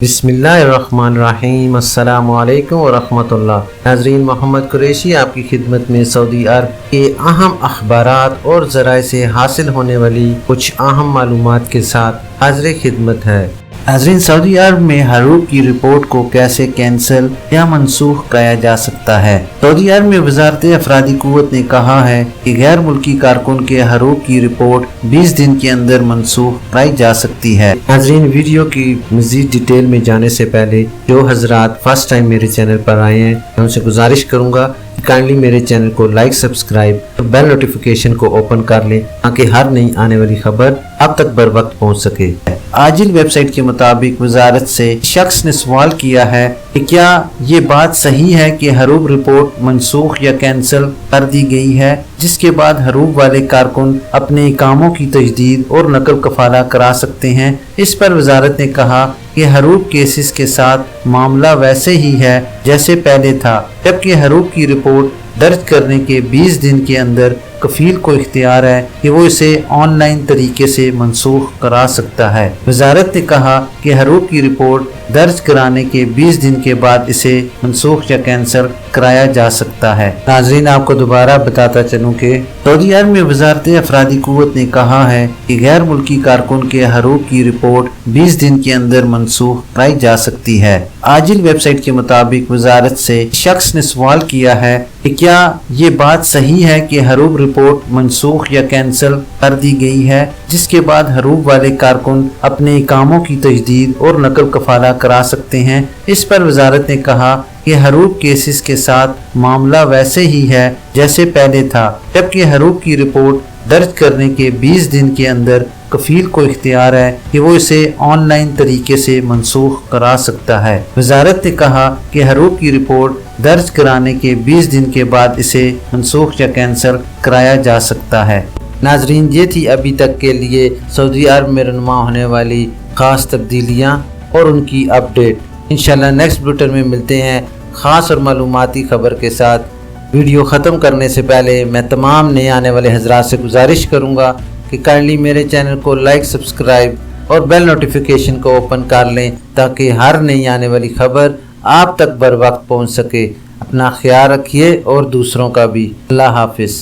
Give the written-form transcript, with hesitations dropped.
بسم اللہ الرحمن الرحیم۔ السلام علیکم ورحمۃ اللہ۔ ناظرین، محمد قریشی آپ کی خدمت میں سعودی عرب کے اہم اخبارات اور ذرائع سے حاصل ہونے والی کچھ اہم معلومات کے ساتھ حاضر خدمت ہے۔ ناظرین، سعودی عرب میں حروب کی رپورٹ کو کیسے کینسل یا منسوخ کیا جا سکتا ہے؟ سعودی عرب میں وزارت افرادی قوت نے کہا ہے کہ غیر ملکی کارکن کے حروب کی رپورٹ 20 دن کے اندر منسوخ کرائی جا سکتی ہے۔ ناظرین، ویڈیو کی مزید ڈیٹیل میں جانے سے پہلے جو حضرات فرسٹ ٹائم میرے چینل پر آئے ہیں، میں ان سے گزارش کروں گا کہ کائنڈلی میرے چینل کو لائک، سبسکرائب اور بیل نوٹیفیکیشن کو اوپن کر لیں تاکہ ہر نئی آنے والی خبر اب تک بر وقت پہنچ سکے۔ آجل ویب سائٹ کے مطابق وزارت سے شخص نے سوال کیا ہے کہ کیا یہ بات صحیح ہے کہ حروب رپورٹ منسوخ یا کینسل کر دی گئی ہے، جس کے بعد حروب والے کارکن اپنے کاموں کی تجدید اور نقل کفالہ کرا سکتے ہیں۔ اس پر وزارت نے کہا کہ حروب کیسز کے ساتھ معاملہ ویسے ہی ہے جیسے پہلے تھا، جبکہ حروب کی رپورٹ درج کرنے کے 20 دن کے اندر کفیل کو اختیار ہے کہ وہ اسے آن لائن طریقے سے منسوخ کرا سکتا ہے۔ وزارت نے کہا کہ حروب کی رپورٹ درج کرانے کے 20 دن کے بعد اسے منسوخ یا کینسل کرایا جا سکتا ہے۔ ناظرین، آپ کو دوبارہ بتاتا چلوں کہ سعودی عرب میں وزارت افرادی قوت نے کہا ہے کہ غیر ملکی کارکن کے حروب کی رپورٹ 20 دن کے اندر منسوخ کرائی جا سکتی ہے۔ آجل ویب سائٹ کے مطابق وزارت سے شخص نے سوال کیا ہے کہ کیا یہ بات صحیح ہے کہ حروب رپورٹ منسوخ یا کینسل کر دی گئی ہے، جس کے بعد حروب والے کارکن اپنے کاموں کی تجدید اور نقل کفالہ کرا سکتے ہیں۔ اس پر وزارت نے کہا کہ حروب کیسز کے ساتھ معاملہ ویسے ہی ہے جیسے پہلے تھا، جبکہ حروب کی رپورٹ درج کرنے کے 20 دن کے اندر کفیل کو اختیار ہے کہ وہ اسے آن لائن طریقے سے منسوخ کرا سکتا ہے۔ وزارت نے کہا کہ حروب کی رپورٹ درج کرانے کے 20 دن کے بعد اسے منسوخ یا کینسل کرایا جا سکتا ہے۔ ناظرین، یہ تھی ابھی تک کے لیے سعودی عرب میں رونما ہونے والی خاص تبدیلیاں اور ان کی اپڈیٹ۔ انشاءاللہ نیکسٹ بلیٹن میں ملتے ہیں خاص اور معلوماتی خبر کے ساتھ۔ ویڈیو ختم کرنے سے پہلے میں تمام نئے آنے والے حضرات سے گزارش کروں گا کہ کائنڈلی میرے چینل کو لائک، سبسکرائب اور بیل نوٹیفیکیشن کو اوپن کر لیں تاکہ ہر نئی آنے والی خبر آپ تک بر وقت پہنچ سکے۔ اپنا خیال رکھیے اور دوسروں کا بھی۔ اللہ حافظ۔